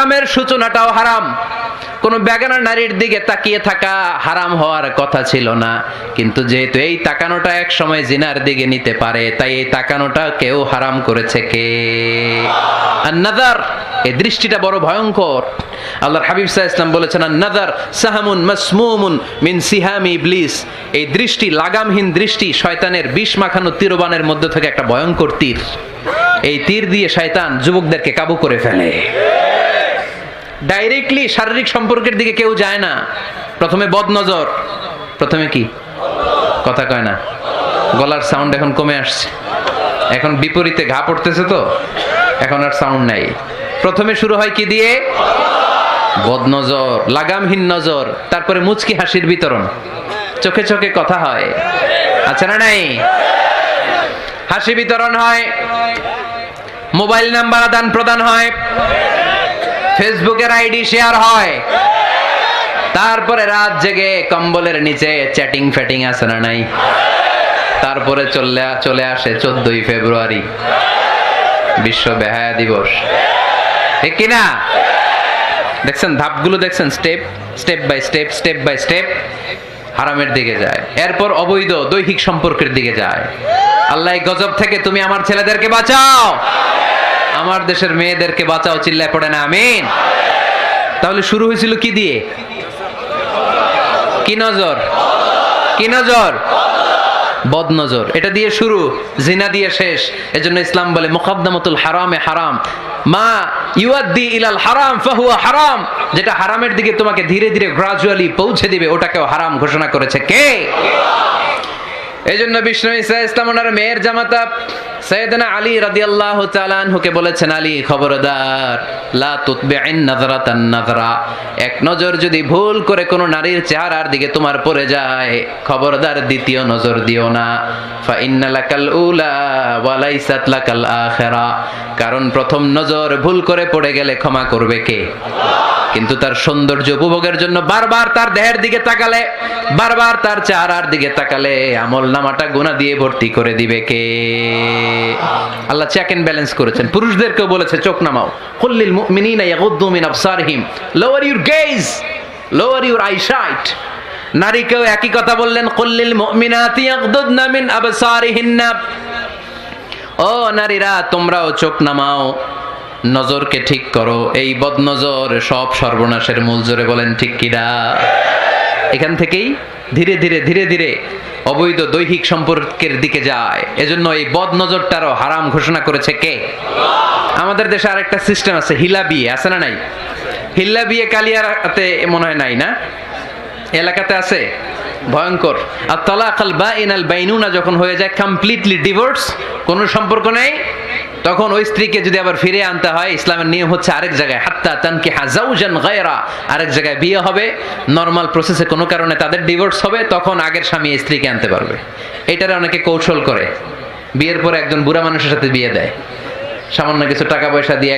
হারামের সূচনাটাও হারাম। কোন বেগানা নারীর দিকে তাকিয়ে থাকা হারাম হওয়ার কথা ছিল না, কিন্তু যেহেতু এই তাকানোটা এক সময় জিনার দিকে নিতে পারে, তাই এই তাকানোটা কেউ হারাম করেছে কে? আন-নাযার, এই দৃষ্টিটা বড় ভয়ঙ্কর। আল্লাহর হাবিব সাল্লাল্লাহু আলাইহি ওয়াসাল্লাম বলেছেন, আন-নাযার সাহামুন মাসমুমুন মিন সিহামি ইবলিস। এই দৃষ্টি, লাগামহীন দৃষ্টি, শয়তানের বিষ মাখানো তীরবানের মধ্যে থেকে একটা ভয়ঙ্কর তীর। এই তীর দিয়ে শয়তান যুবকদেরকে কাবু করে ফেলে। ডাইরেক্টলি শারীরিক সম্পর্কের দিকে কেউ যায় না, প্রথমে বদনজর। প্রথমে কি কথা কয় না, গলার সাউন্ড এখন কমে আসছে, এখন বিপরীতে ঘা পড়তেছে, তো এখন আর সাউন্ড নাই। প্রথমে শুরু হয় কি দিয়ে? বদনজর, লাগামহীন নজর। তারপরে মুচকি হাসির বিতরণ, চোখে চোখে কথা হয়, আচ্ছা না নাই? হাসি বিতরণ হয়, মোবাইল নাম্বার আদান প্রদান হয়, ফেসবুকের আইডি শেয়ার হয়, তারপরে রাত জেগে কম্বলের নিচে চ্যাটিং ফ্যাটিং আছে না নাই? তারপরে চলে আসে 14ই ফেব্রুয়ারি, বিশ্ব বেহায়া দিবস, ঠিক কিনা? দেখছেন ধাপগুলো, দেখছেন স্টেপ বাই স্টেপ হারামের দিকে যায়। এরপর অবৈধ দৈহিক সম্পর্কের দিকে যায়। আল্লাহ এই গজব থেকে তুমি আমার ছেলেদেরকে বাঁচাও, আমার দেশের মেয়েদেরকে বাঁচাও, চিল্লায় পড়ে না আমিন। তাহলে শুরু হয়েছিল কি দিয়ে? কি নজর? কি নজর? বদনজর। এটা দিয়ে শুরু, জিনা দিয়ে শেষ। এজন্য ইসলাম বলে মুকাদ্দামাতুল হারামে হারাম, মা ইউআদ্দি ইলাল হারাম ফাহুয়া হারাম। যেটা হারামের দিকে তোমাকে ধীরে ধীরে গ্রাজুয়ালি পৌঁছে দিবে, ওটাকেও হারাম ঘোষণা করেছে কে? এজন্য বিষ্ণু ঈসা ইসলাম ওনার মেয়ের জামাতা সাইয়েদনা আলী রাদিয়াল্লাহু তাআলা আনহুকে বলেছেন, আলী খবরদার, লা তুতবি'ন নাযরাতান নাযরা। এক নজর যদি ভুল করে কোনো নারীর চেহারার দিকে তোমার পড়ে যায়, খবরদার দ্বিতীয় নজর দিও না। ফা ইন্না লাকাল উলা ওয়া লাইসাত লাকাল আখিরা। কারণ প্রথম নজর ভুল করে পড়ে গেলে ক্ষমা করবে কে? কিন্তু তার সৌন্দর্য উপভোগের জন্য বারবার তার দেহের দিকে তাকালে, বারবার তার চেহারার দিকে তাকালে আমল নামাটা গুনাহ দিয়ে ভর্তি করে দিবে কে? আল্লাহ চেক এন্ড ব্যালেন্স করেছেন। পুরুষদেরকেও বলেছে চোখ নামাও, কুল্লিল মুমিনিনা ইয়াগুদ্দু মিন আবসারিহিম, lower your gaze, lower your eyesight. নারীকেও একই কথা বললেন, কুল্লিল মুমিনাতি ইয়াগুদ্দুনা মিন আবসারিহিন্না। ও নারীরা, তোমরাও চোখ নামাও, নজরকে ঠিক করো। এই বদনজর সব সর্বনাশের মূল। জোরে বলেন ঠিক কিনা? এখান থেকেই ধীরে ধীরে অবৈধ দৈহিক সম্পর্কের দিকে যায়। এজন্য এই বদনজরটারও হারাম ঘোষণা করেছে কে? আমাদের দেশে আরেকটা সিস্টেম আছে, হিলা বিয়ে, আছে না নাই? হিল্লা বিয়ে কালিয়াতে মনে হয় নাই না? এলাকাতে আছে, ভয়ঙ্কর। আর তালাকাল বাইনাল বাইনুনা যখন হয়ে যায় কমপ্লিটলি ডিভোর্স, কোনো সম্পর্ক নেই, তখন ওই স্ত্রীকে যদি আবার ফিরে আনতে হয়, ইসলামের নিয়ম হচ্ছে আরেক জায়গায়, হাত্তা তানকিহা যাওজান গায়রা, আরেক জায়গায় বিয়ে হবে, নরমাল প্রসেসে কোনো কারণে তাদের ডিভোর্স হবে, তখন আগের স্বামী স্ত্রীকে আনতে পারবে। এটারে অনেকে কৌশল করে, বিয়ের পরে একজন বুড়া মানুষের সাথে বিয়ে দেয়, সামান্য কিছু টাকা পয়সা দিয়ে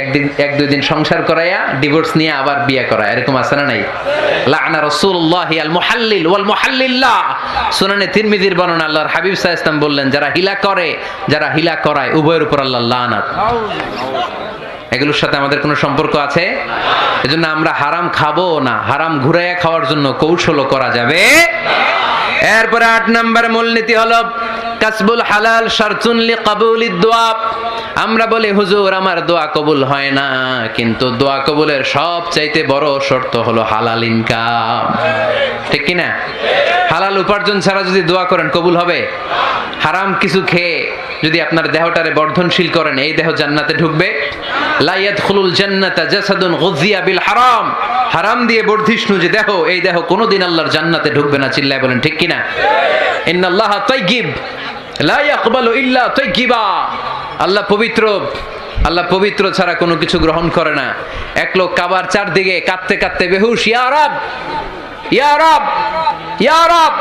এক দুই দিন সংসার করাইয়া ডিভোর্স নিয়ে আবার বিয়ে করায়, এরকম আছে না নাই? লাআনা রাসূলুল্লাহি আল মুহাল্লিল ওয়াল মুহাল্লিল্লাহ। সুনানে তিরমিজির বর্ণনা, আল্লাহর হাবিব সাল্লাল্লাহু আলাইহি ওয়াসাল্লাম বললেন, যারা হিলা করে, যারা হিলা করায়, উভয়ের উপর আল্লাহর লানাত। এগুলোর সাথে আমাদের কোনো সম্পর্ক আছে? এজন্য আমরা হারাম খাবো না, হারাম ঘুরাইয়া খাওয়ার জন্য কৌশলও করা যাবে। এরপরে 8 নম্বর মূলনীতি হলো কাসবুল হালাল শারতুন লিকাবুলিদ দুআ। আমরা বলি, হুজুর আমার দোয়া কবুল হয় না, কিন্তু দোয়া কবুলের সবচাইতে বড় শর্ত হলো হালাল ইনকাম, ঠিক কি না? হালাল উপার্জন ছাড়া যদি দোয়া করেন কবুল হবে? হারাম কিছু খেয়ে যদি আপনার দেহটারে বর্ধনশীল করেন, এই দেহ জান্নাতে ঢুকবে? লা ইয়াদখুলুল জান্নাতা জাসাদুন গুযিয়া বিল হারাম। হারাম দিয়ে বর্ধিষ্ণু যে দেহ, এই দেহ কোনোদিন আল্লাহর জান্নাতে ঢুকবে না। চিল্লায় বলেন ঠিক কি না? ইন্নাল্লাহা তাইয়্যিব লা ইয়াকবালু ইল্লা তাইয়্যিবা। আল্লাহ পবিত্র, আল্লাহ পবিত্র ছাড়া কোনো কিছু গ্রহণ করে না। এক লোক কাবার চারদিকে কাঁদতে কাঁদতে বেহুশ, ইয়া রাব ইয়া রাব ইয়া রাব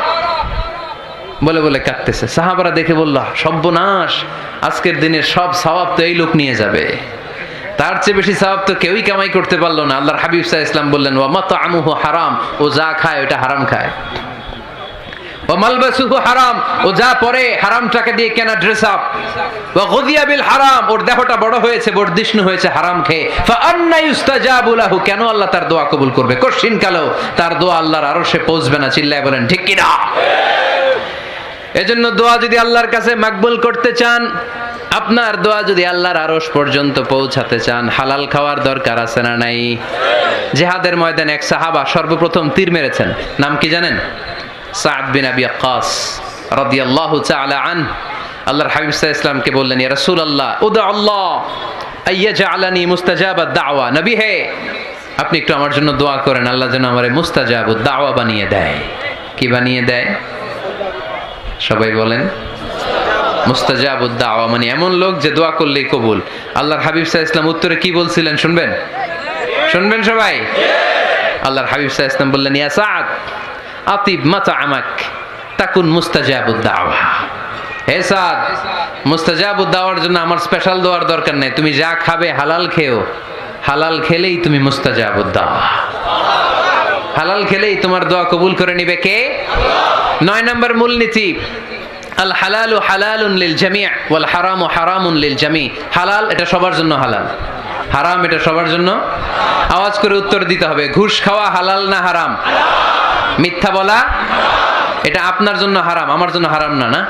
বলে বলে কাঁদতেছে। সাহাবারা দেখে বলল, সর্বনাশ, আজকের দিনের সব সওয়াব তো এই লোক নিয়ে যাবে, তার চেয়ে বেশি সওয়াব তো কেউই কামাই করতে পারলো না। আল্লাহর হাবিব সাল্লাল্লাহু আলাইহি ওয়াসাল্লাম বললেন, ওয়া মাতআমুহু হারাম, ও যা খায় ওটা হারাম খায়। ওয়া মালবাসুহু হারাম, ও যা পরে হারামটাকে দিয়ে কেনা ড্রেস আপ। ওয়া গুযিয়া বিল হারাম, ওর দেহটা বড় হয়েছে, বর্ধিষ্ণু হয়েছে হারাম খেয়ে। ফা আন্না ইউস্তাজাবু লাহু, কেন আল্লাহ তার দোয়া কবুল করবে? কঠিন কালেও তার দোয়া আল্লাহর আরশে পৌঁছবে না। চিল্লায় বলেন ঠিক কি না? এজন্য দোয়া যদি আল্লাহর কাছে মাকবুল করতে চান, আপনার দোয়া যদি আল্লাহর আরশ পর্যন্ত পৌঁছাতে চান, হালাল খাওয়ার দরকার আছে না নাই? জিহাদের ময়দানে এক সাহাবা সর্বপ্রথম তীর মেরেছেন, নাম কি জানেন? সাদ বিন আবি ওয়াক্কাস রাদিয়াল্লাহু তাআলা আনহু। আল্লাহর হাবিব সাল্লাল্লাহু আলাইহি ওয়াসাল্লামকে বললেন, ইয়া রাসূলুল্লাহ উদা আল্লাহ আইয়াজআলানি মুস্তাজাবাদ দাওয়া। নবী হে, আপনি একটু আমার জন্য দোয়া করেন, আল্লাহ যেন আমারে মুস্তাজাবুদ দাওয়া বানিয়ে দেয়। কি বানিয়ে দেয়? সবাই বলেন মুস্তাজাবুদ দাওয়া, মানে এমন লোক যে দোয়া করলেই কবুল। আল্লাহর হাবিব সাল্লাল্লাহু আলাইহি ওয়াসাল্লাম উত্তরে কি বলছিলেন শুনবেন? শুনবেন সবাই? আল্লাহর হাবিব সাল্লাল্লাহু আলাইহি ওয়াসাল্লাম বললেন, ইয়া সাদ আতিব মাতআমাক তাকুন মুস্তাজাবুদ দাওয়া। হে সাদ, মুস্তাজাবুদ দাওয়ার জন্য আমার স্পেশাল দোয়ার দরকার নেই, তুমি যা খাবে হালাল খেও, হালাল খেলেই তুমি মুস্তাজাবুদ দাওয়া। হালাল খেলেই তোমার দোয়া কবুল করে নিবে কে? 9 নম্বর মূলনীতি, আল হালালু হালালুন লিল জামি' ওয়াল হারামু হারামুন লিল জামি'। হালাল এটা সবার জন্য হালাল, হারাম এটা সবার জন্য। আওয়াজ করে উত্তর দিতে হবে, ঘুষ খাওয়া হালাল না হারাম? মিথ্যা বলা এটা আপনার জন্য হারাম, আমার জন্য হারাম না? না,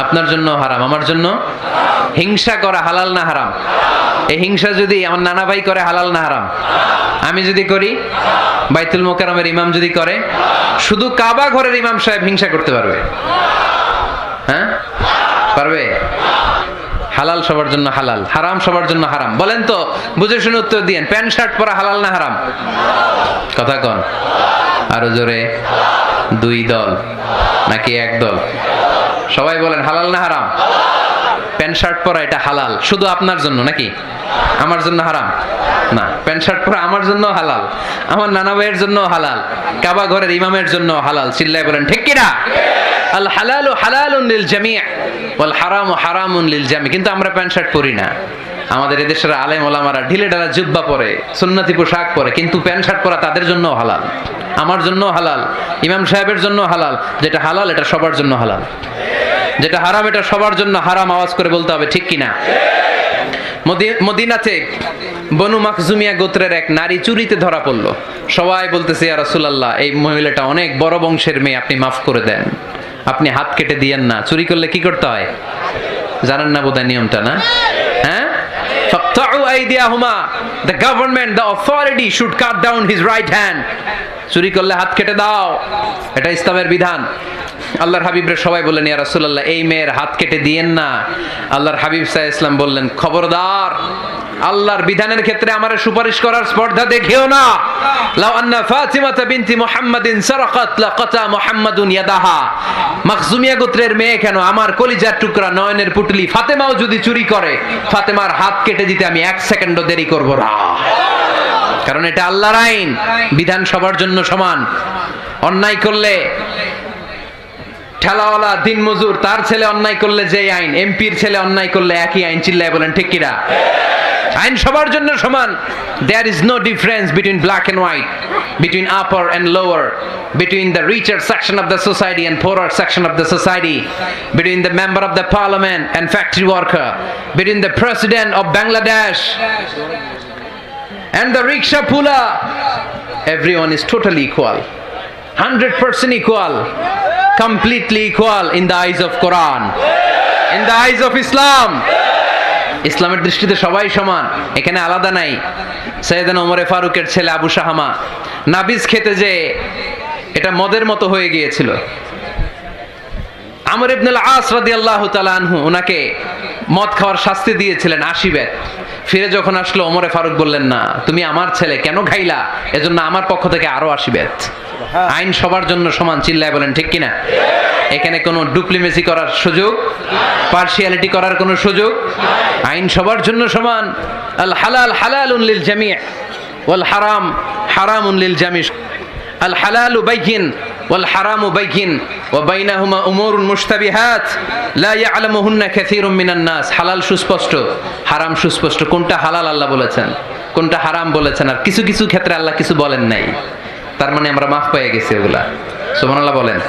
আপনার জন্য হারাম, আমার জন্য। হিংসা করা হালাল না হারাম? এই হিংসা যদি আমার নানা ভাই করে হালাল না হারাম? আমি যদি করি, বাইতুল মোকাররমের ইমাম যদি করে, শুধু কাবা ঘরের ইমাম সাহেব হিংসা করতে পারবে? হ্যাঁ পারবে? হালাল সবার জন্য হালাল, হারাম সবার জন্য হারাম। বলেন তো, বুঝে শুনে উত্তর দিয়েন, প্যান্ট শার্ট পরা হালাল না হারাম? কথা কন আরো জোরে। 2 দল নাকি 1 দল? সবাই বলেন হালাল না হারাম? প্যান্ট শার্ট পরা এটা হালাল শুধু আপনার জন্য নাকি? আমার জন্য হারাম না। প্যান্ট শার্ট পরা আমার জন্য হালাল, আমার নানা ভাইয়ের জন্য হালাল, কাবা ঘরের ইমামের জন্য হালাল। চিল্লায় বলেন ঠিক কি না? আল হালালু হালালুন লিল জামি' ওয়াল হারামু হারামুন লিল জামি'। কিন্তু আমরা প্যান্ট শার্ট পরি না। আমাদের এদেশের আলেম ওলামারা ঢিলে ঢালা জুব্বা পরে, সুন্নতি পোশাক পরে, কিন্তু প্যান্ট শার্ট পরা তাদের জন্য হালাল, আমার জন্য হালাল, ইমাম সাহেবের জন্য হালাল। যেটা হালাল এটা সবার জন্য হালাল, যেটা হারাম এটা সবার জন্য হারাম। আওয়াজ করে বলতে হবে ঠিক কিনা? মদিনাতে বনু মাখজুমিয়া গোত্রের এক নারী চুরিতে ধরা পড়লো। সবাই বলতেছে, ইয়া রাসূলুল্লাহ, এই মহিলাটা অনেক বড় বংশের মেয়ে, আপনি মাফ করে দেন, আপনি হাত কেটে দিয়েন না। চুরি করলে কি করতে হয় জানেন না বোধহয় নিয়মটা? না, হ্যাঁ, ফাকতাউ আইদিয়াহুমা, the government, the authority should cut down his right hand. চুরি করলে হাত কেটে দাও, এটা ইসলামের বিধান। আল্লাহর হাবিবরে সবাই বললেন, ইয়া রাসূলুল্লাহ, এই মেয়ের হাত কেটে দিয়েন না। আল্লাহর হাবিব সাল্লাল্লাহু আলাইহি ওয়াসাল্লাম বললেন, খবরদার, আল্লাহর বিধানের ক্ষেত্রে আমারে সুপারিশ করার স্পর্ধা দেখিও না। লাউ আন্না ফাতিমাতা বিনতি মুহাম্মাদিন সারাকাত লাকাতা মুহাম্মাদুন ইয়াদাহা। মাখজুমিয়া গোত্রের মেয়ে কেন, আমার কলিজার টুকরা নয়নের পুটলি ফাতেমাও যদি চুরি করে, ফাতেমার হাত কেটে দিতে আমি 1 সেকেন্ডও দেরি করব না। কারণ এটা আল্লাহর আইন, বিধান সবার জন্য সমান। অন্যায় করলে ঠেলাওয়ালা দিনমজুর তার ছেলে অন্যায় করলে যে আইন, এমপির ছেলে অন্যায় করলে একই আইন। চিল্লায় বলেন ঠিক কিনা? আইন সবার জন্য সমান। There is no difference between black and white, between upper and lower, between the richer section of the society and poorer section of the society, between the member of the parliament and factory worker, between the president of Bangladesh and the rickshaw puller. Everyone is totally equal, 100% equal, completely equal in the eyes of Quran, in the eyes of Islam. ইসলামের দৃষ্টিতে সবাই সমান, এখানে আলাদা নাই। সাইয়েদনা ওমর ফারুকের ছেলে আবু শাহামা নাবিজ খেতে যে এটা মদের মতো হয়ে গিয়েছিল। আমর ইবনে আল আস রাদিয়াল্লাহু তাআলা আনহু ওনাকে মদ খাওয়ার শাস্তি দিয়েছিলেন 80 বেত। ফিরে যখন আসলো, ওমরে ফারুক বললেন, না, তুমি আমার ছেলে কেন খাইলা, এজন্য আমার পক্ষ থেকে আরো 80 বেত। আইন সবার জন্য সমান। চিল্লায় বলেন ঠিক কিনা? এখানে কোনো ডুপ্লিমেসি করার সুযোগ, পার্সিয়ালিটি করার কোনো সুযোগ? আইন সবার জন্য সমান। আল হালাল হালালুন লিল জামি' ওয়াল হারাম হারামুন লিল জামি'। আল হালালু বাইয়িন ওয়াল হারামু বাইয়িন ওয়া বাইনাহুমা উমুরুন মুশতাবিহাত লা ইয়ালামুহুন্না কাসীরুম মিনান নাস। হালাল সুস্পষ্ট, হারাম সুস্পষ্ট। কোনটা হালাল আল্লাহ বলেছেন, কোনটা হারাম বলেছেন, আর কিছু কিছু ক্ষেত্রে আল্লাহ কিছু বলেন নাই। তার মানে আমরা মাফ পেয়ে গেছি ওগুলা। সুবহানাল্লাহ বলেন।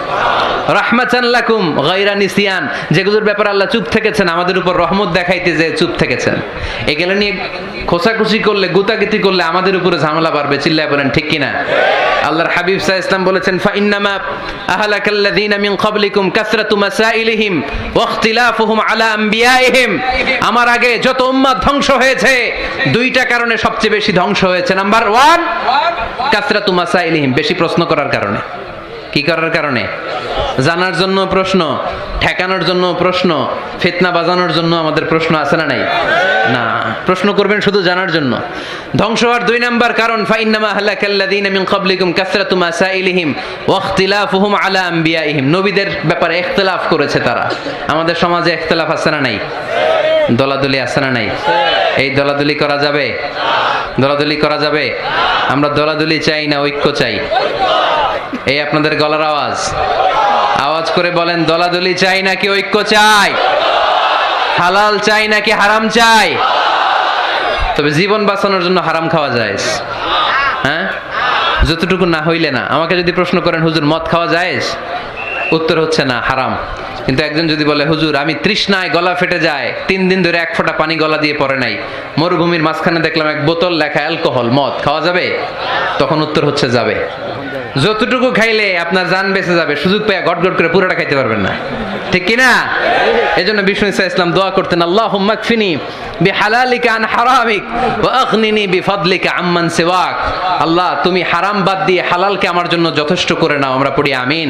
রাহমাতান লাকুম গায়রা নিসিয়ান, যেগুলোর ব্যাপারে আল্লাহ চুপ থেকেছেন, আমাদের উপর রহমত দেখাইতে যে চুপ থেকেছেন। এগুলো নিয়ে খোসাখুশি করলে, গুতাগুতি করলে আমাদের উপরে ঝামেলা বাড়বে। চিল্লায় বলেন ঠিক কিনা? আল্লাহর হাবিব সাল্লাল্লাহু আলাইহি ওয়াসাল্লাম বলেছেন, ফাইন্নামা আহলাকাল্লাযীনা মিন ক্বাবলিকুম কাসরাতু মাসাইলিহিম ওয়া ইখতিলাফুহুম আলা আমবিয়াইহিম। আমার আগে যত উম্মাত ধ্বংস হয়েছে, দুইটা কারণে সবচেয়ে বেশি ধ্বংস হয়েছে। নাম্বার 1, কাসরাতু মাসাইলিহিম, বেশি প্রশ্ন করার কারণে। কি করার কারণে? জানার জন্য প্রশ্ন, ঠেকানোর জন্য প্রশ্ন, ফিতনা বাজানোর জন্য আমাদের প্রশ্ন আছে না নাই? না, প্রশ্ন করবেন শুধু জানার জন্য। ধ্বংস হওয়ার 2 নাম্বার কারণ, ফাইন্নামা হালাকাল্লাযীনা মিন ক্বাবলিকুম কাসরাতু মাসাইলিহিম ওয়া ইখতিলাফুহুম আলা আমবিয়াইহিম। নবীদের ব্যাপারে ইখতিলাফ করেছে তারা। আমাদের সমাজে ইখতিলাফ আছে না নাই? দলাদলি আছে না নাই? এই দলাদলি করা যাবে? দলাদলি করা যাবে? আমরা দলাদলি চাই না ঐক্য চাই? এই আপনাদের গলার আওয়াজ, আওয়াজ করে বলেন, দলাদলি চাই নাকি ঐক্য চাই? হালাল চাই নাকি হারাম চাই? তবে জীবন বাঁচানোর জন্য হারাম খাওয়া যায়, হ্যাঁ, যতটুকু না হইলে না। আমাকে যদি প্রশ্ন করেন, হুজুর মদ খাওয়া যায়? উত্তর হচ্ছে না, হারাম। কিন্তু একজন যদি বলে, হুজুর আমি তৃষ্ণায় গলা ফেটে যায়, 3 দিন ধরে 1 ফোঁটা পানি গলা দিয়ে পড়ে নাই, মরুভূমির মাঝখানে দেখলাম 1 বোতল লেখা অ্যালকোহল, মদ খাওয়া যাবে? তখন উত্তর হচ্ছে যাবে। যতটুকু খাইলে আপনার জান বেঁচে যাবে, সুযোগ পেয়ে গট গট করে পুরোটা খাইতে পারবেন না, ঠিক কিনা? এজন্য বিষ্ণু ইসলাম দোয়া করতেন, আল্লাহুম্মা কফিনি বিহালালিকা আন হারামিক ওয়া আগনিনি বিফাদলিকা আম্মান সিওয়াক। আল্লাহ, তুমি হারাম বাদ দিয়ে হালালকে আমার জন্য যথেষ্ট করে নাও। আমরা পড়ি আমিন।